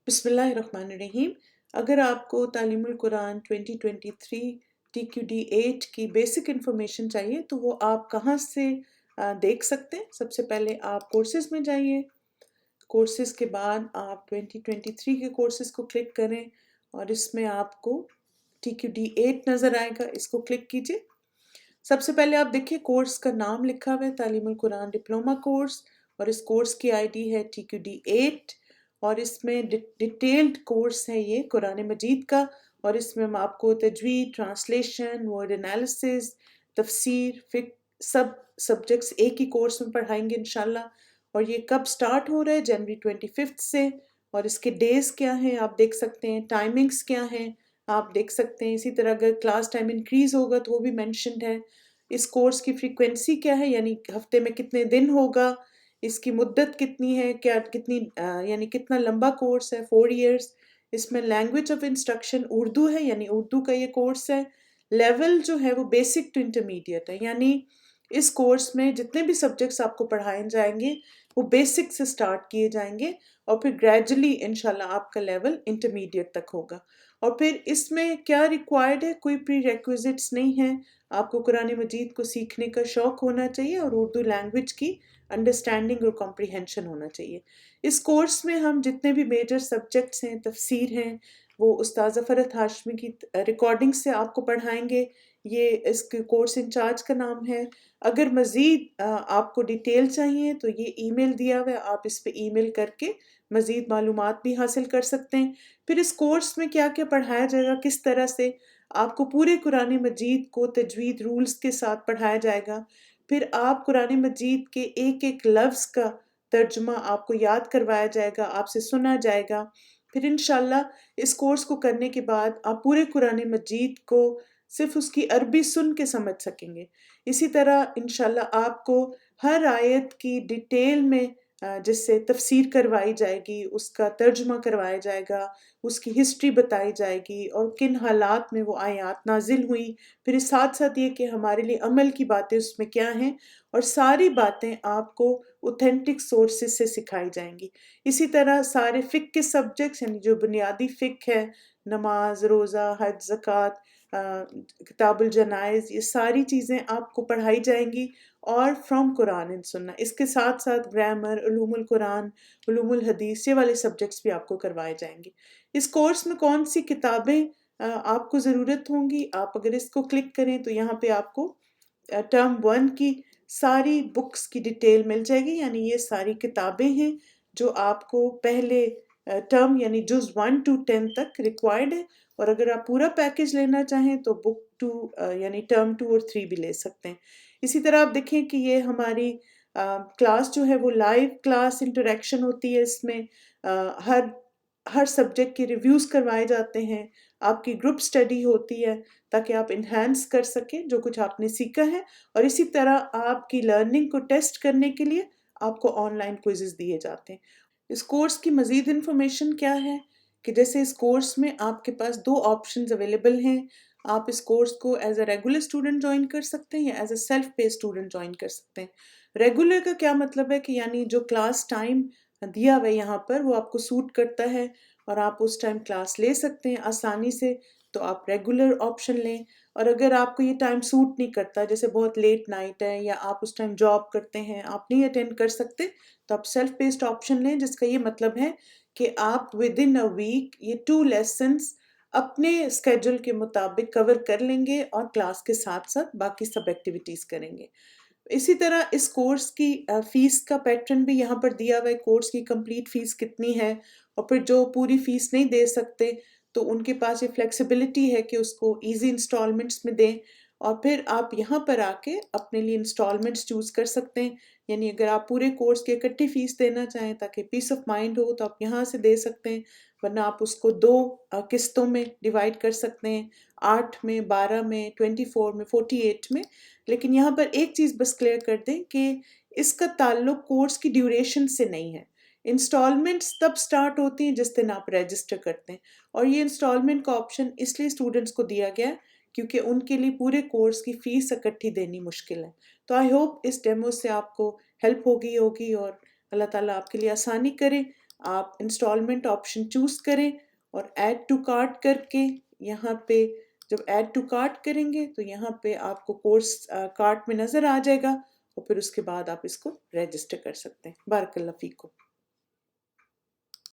बिस्मिल्लाहिर्रहमानिर्रहीम। अगर आपको तालीमुल कुरान 2023 TQD8 की बेसिक इन्फॉर्मेशन चाहिए तो वो आप कहाँ से देख सकते हैं। सबसे पहले आप कोर्सेज़ में जाइए। कोर्सेज़ के बाद आप 2023 के कोर्सेज़ को क्लिक करें और इसमें आपको TQD8 नज़र आएगा, इसको क्लिक कीजिए। सबसे पहले आप देखिए कोर्स का नाम लिखा हुआ है तालीमुल कुरान डिप्लोमा कोर्स और इस कोर्स की आईडी है TQD8 और इसमें डिटेल्ड कोर्स है ये कुरान मजीद का और इसमें हम आपको तजवीद, ट्रांसलेशन, वर्ड एनालिसिस, तफसीर, फिक सब सब्जेक्ट्स एक ही कोर्स में पढ़ाएंगे इंशाल्लाह। और ये कब स्टार्ट हो रहा है? जनवरी 25 से। और इसके डेज क्या हैं आप देख सकते हैं, टाइमिंग्स क्या हैं आप देख सकते हैं। इसी तरह अगर क्लास टाइम इंक्रीज होगा तो वो भी मेंशन्ड है। इस कोर्स की फ्रीक्वेंसी क्या है, यानी हफ्ते में कितने दिन होगा, इसकी मुद्दत कितनी है, क्या कितनी यानी कितना लंबा कोर्स है, 4 इयर्स। इसमें लैंग्वेज ऑफ इंस्ट्रक्शन उर्दू है, यानी उर्दू का ये कोर्स है। लेवल जो है वो बेसिक टू इंटरमीडिएट है, यानी इस कोर्स में जितने भी सब्जेक्ट्स आपको पढ़ाए जाएंगे वो बेसिक से स्टार्ट किए जाएंगे और फिर ग्रेजुअली इंशाल्लाह आपका लेवल इंटरमीडिएट तक होगा। और फिर इसमें क्या रिक्वायर्ड है, कोई प्री रेक्विजिट्स नहीं है। आपको कुरान मजीद को सीखने का शौक़ होना चाहिए और उर्दू लैंग्वेज की अंडरस्टैंडिंग और कॉम्प्रिहेंशन होना चाहिए। इस कोर्स में हम जितने भी मेजर सब्जेक्ट्स हैं, तफसीर हैं, वो उस्ताद ज़फ़रत हाशमी की रिकॉर्डिंग से आपको पढ़ाएंगे। ये इसके कोर्स इंचार्ज का नाम है। अगर मज़ीद आपको डिटेल चाहिए तो ये ईमेल दिया हुआ है, आप इस पे ईमेल करके मज़ीद मालूमात भी हासिल कर सकते हैं। फिर इस कोर्स में क्या क्या पढ़ाया जाएगा, किस तरह से आपको पूरे कुरान मजीद को तजवीद रूल्स के साथ पढ़ाया जाएगा। फिर आप कुरान मजीद के एक एक लफ्ज़ का तर्जुमा आपको याद करवाया जाएगा, आपसे सुना जाएगा। फिर इंशाल्लाह इस कोर्स को करने के बाद आप पूरे कुरान मजीद को सिर्फ उसकी अरबी सुन के समझ सकेंगे। इसी तरह इंशाल्लाह आपको हर आयत की डिटेल में जिससे तफसीर करवाई जाएगी, उसका तर्जुमा करवाया जाएगा, उसकी हिस्ट्री बताई जाएगी और किन हालात में वो आयत नाजिल हुई। फिर इस साथ साथ ये कि हमारे लिए अमल की बातें उसमें क्या हैं और सारी बातें आपको ऑथेंटिक सोर्सेज से सिखाई जाएंगी। इसी तरह सारे फ़िक़्ह के सब्जेक्ट्स यानी जो बुनियादी फ़िक़्ह है, नमाज, रोज़ा, हज, ज़कात, किताबुल जनाइज़, ये सारी चीज़ें आपको पढ़ाई जाएंगी और फ्रॉम कुरान एंड सुन्ना। इसके साथ साथ ग्रामर, उलूमुल कुरान, उलूमुल हदीस, ये वाले सब्जेक्ट्स भी आपको करवाए जाएंगे। इस कोर्स में कौन सी किताबें आपको ज़रूरत होंगी, आप अगर इसको क्लिक करें तो यहाँ पे आपको टर्म 1 की सारी बुक्स की डिटेल मिल जाएगी, यानी ये सारी किताबें हैं जो आपको पहले टर्म यानी जुज़ 1 to 10 तक रिक्वायर्ड है। और अगर आप पूरा पैकेज लेना चाहें तो बुक 2 यानी टर्म 2 और 3 भी ले सकते हैं। इसी तरह आप देखें कि ये हमारी क्लास जो है वो लाइव क्लास इंटरेक्शन होती है। इसमें हर सब्जेक्ट के रिव्यूज़ करवाए जाते हैं, आपकी ग्रुप स्टडी होती है ताकि आप इन्हांस कर सकें जो कुछ आपने सीखा है। और इसी तरह आपकी लर्निंग को टेस्ट करने के लिए आपको ऑनलाइन क्विज़ेस दिए जाते हैं। इस कोर्स की मज़ीद इन्फॉर्मेशन क्या है कि जैसे इस कोर्स में आपके पास 2 ऑप्शंस अवेलेबल हैं। आप इस कोर्स को as a regular student join कर सकते हैं या as a self pay student join कर सकते हैं। रेगुलर का क्या मतलब है कि यानी जो क्लास टाइम दिया हुआ है यहाँ पर वो आपको सूट करता है और आप उस टाइम क्लास ले सकते हैं आसानी से, तो आप रेगुलर ऑप्शन लें। और अगर आपको ये टाइम सूट नहीं करता, जैसे बहुत लेट नाइट है या आप उस टाइम जॉब करते हैं, आप नहीं अटेंड कर सकते, तो आप सेल्फ पेस्ड ऑप्शन लें, जिसका ये मतलब है कि आप विद इन अ वीक ये 2 लेसन्स अपने स्केड्यूल के मुताबिक कवर कर लेंगे और क्लास के साथ साथ बाकी सब एक्टिविटीज़ करेंगे। इसी तरह इस कोर्स की फ़ीस का पैटर्न भी यहाँ पर दिया हुआ है, कोर्स की कंप्लीट फ़ीस कितनी है। और फिर जो पूरी फ़ीस नहीं दे सकते तो उनके पास ये फ्लेक्सिबिलिटी है कि उसको ईज़ी इंस्टॉलमेंट्स में दें और फिर आप यहाँ पर आके अपने लिए इंस्टॉलमेंट्स चूज़ कर सकते हैं। यानी अगर आप पूरे कोर्स की इकट्ठी फ़ीस देना चाहें ताकि पीस ऑफ माइंड हो तो आप यहाँ से दे सकते हैं, वरना आप उसको 2 किस्तों में डिवाइड कर सकते हैं, 8 में, 12 में, 24 में, 48 में। लेकिन यहाँ पर एक चीज़ बस क्लियर कर दें कि इसका ताल्लुक कोर्स की ड्यूरेशन से नहीं है। इंस्टॉलमेंट्स तब स्टार्ट होती हैं जिस दिन आप रजिस्टर करते हैं और ये इंस्टॉलमेंट का ऑप्शन इसलिए स्टूडेंट्स को दिया गया है क्योंकि उनके लिए पूरे कोर्स की फ़ीस इकट्ठी देनी मुश्किल है। तो आई होप इस डेमो से आपको हेल्प होगी और अल्लाह ताला आपके लिए आसानी करे। آپ انسٹالمنٹ آپشن چوز کریں اور ایڈ ٹو کارٹ کر کے یہاں پہ جب ایڈ ٹو کارٹ کریں گے تو یہاں پہ آپ کو کورس کارٹ میں نظر آ جائے گا اور پھر اس کے بعد آپ اس کو رجسٹر کر سکتے ہیں۔ بارک اللہ فیکم۔